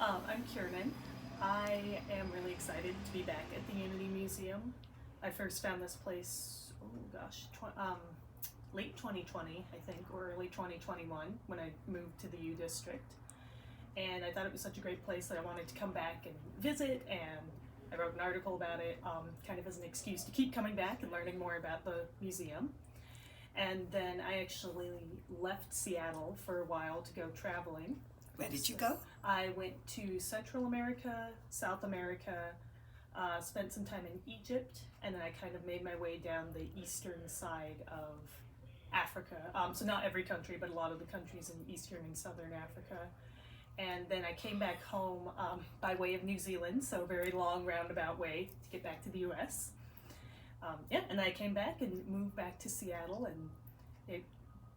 I'm Kiernyn. I am really excited to be back at the Unity Museum. I first found this place, late 2020, I think, or early 2021 when I moved to the U District. And I thought it was such a great place that I wanted to come back and visit, and I wrote an article about it, kind of as an excuse to keep coming back and learning more about the museum. And then I actually left Seattle for a while to go traveling. Where did you go? I went to Central America, South America, spent some time in Egypt, and then I kind of made my way down the eastern side of Africa. So not every country, but a lot of the countries in eastern and southern Africa. And then I came back home by way of New Zealand, so a very long roundabout way to get back to the US. And I came back and moved back to Seattle, and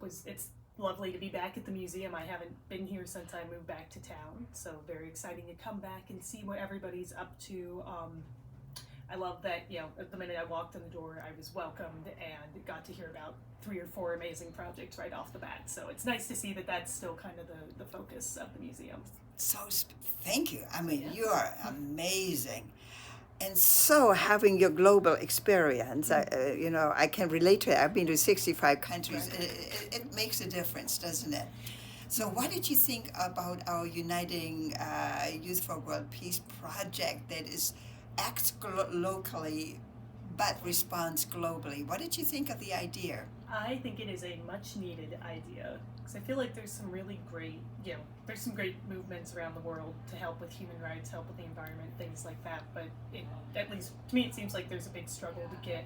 it's lovely to be back at the museum. I haven't been here since I moved back to town, so very exciting to come back and see what everybody's up to. I love that, the minute I walked in the door, I was welcomed and got to hear about 3 or 4 amazing projects right off the bat. So it's nice to see that that's still kind of the focus of the museum. So, thank you. I mean, you are amazing. And so, having your global experience, I can relate to it. I've been to 65 countries. Right. It makes a difference, doesn't it? So, what did you think about our Uniting Youth for World Peace project that acts locally but responds globally? What did you think of the idea? I think it is a much needed idea, because I feel like there's some really great, there's some great movements around the world to help with human rights, help with the environment, things like that, but at least to me it seems like there's a big struggle to get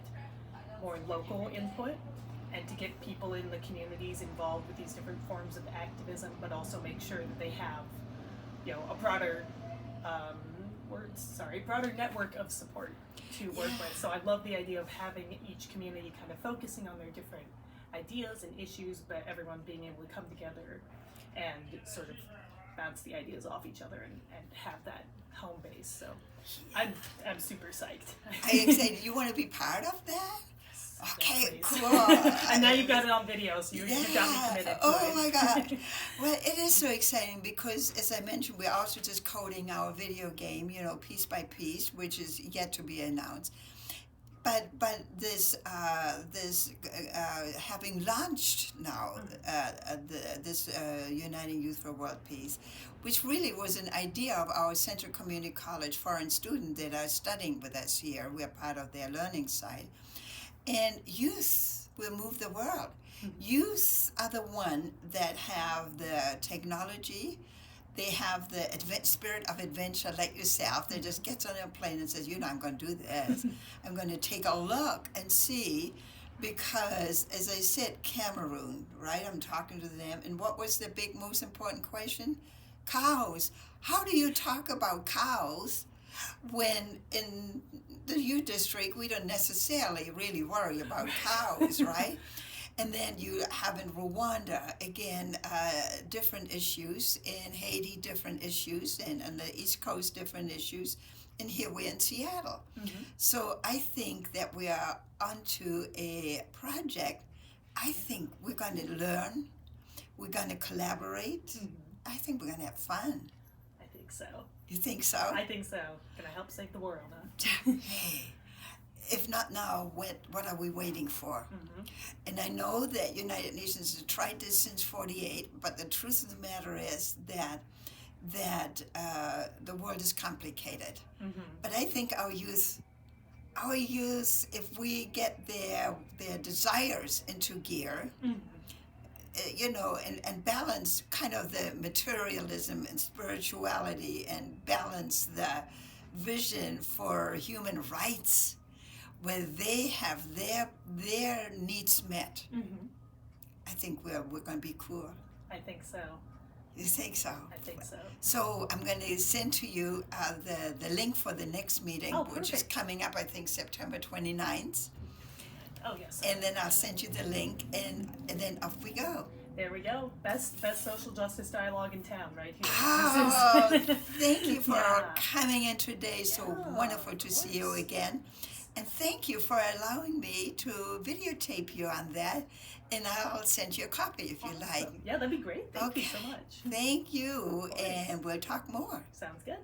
more local input and to get people in the communities involved with these different forms of activism, but also make sure that they have, a broader broader network of support to work with. So I love the idea of having each community kind of focusing on their different ideas and issues, but everyone being able to come together and sort of bounce the ideas off each other and have that home base. So I'm super psyched. I excited. You want to be part of that? Okay, Yes, cool. And now you've got it on video, so you've got me committed to it. Oh my God. Well, it is so exciting because, as I mentioned, we're also just coding our video game, piece by piece, which is yet to be announced. But this having launched now this Uniting Youth for World Peace, which really was an idea of our Central Community College foreign students that are studying with us here. We're part of their learning side. And youth will move the world. Mm-hmm. Youth are the one that have the technology. They have the spirit of adventure like yourself. They just gets on a plane and says, I'm going to do this. I'm going to take a look and see, because, as I said, Cameroon, right? I'm talking to them. And what was the big, most important question? Cows. How do you talk about cows when in the U District we don't necessarily really worry about cows, right? And then you have in Rwanda, again, different issues. In Haiti, different issues. And on the East Coast, different issues. And here we're in Seattle. Mm-hmm. So I think that we are onto a project. I think we're going to learn. We're going to collaborate. Mm-hmm. I think we're going to have fun. I think so. You think so? I think so. Gonna help save the world, huh? Hey. If not now, what are we waiting for? Mm-hmm. And I know that United Nations has tried this since '48, but the truth of the matter is that the world is complicated. Mm-hmm. But I think our youth, if we get their desires into gear, mm-hmm. And balance kind of the materialism and spirituality, and balance the vision for human rights, where they have their needs met. Mm-hmm. I think we're going to be cool. I think so. You think so? I think so. So I'm going to send to you the link for the next meeting, which is coming up, I think, September 29th. Oh, yes. And then I'll send you the link, and then off we go. There we go. Best social justice dialogue in town, right here. Oh, thank you for coming in today. So wonderful to see you again. And thank you for allowing me to videotape you on that. And I'll send you a copy if you like. Awesome. Yeah, that'd be great. Thank you Okay. so much. Thank you. Of course. And we'll talk more. Sounds good.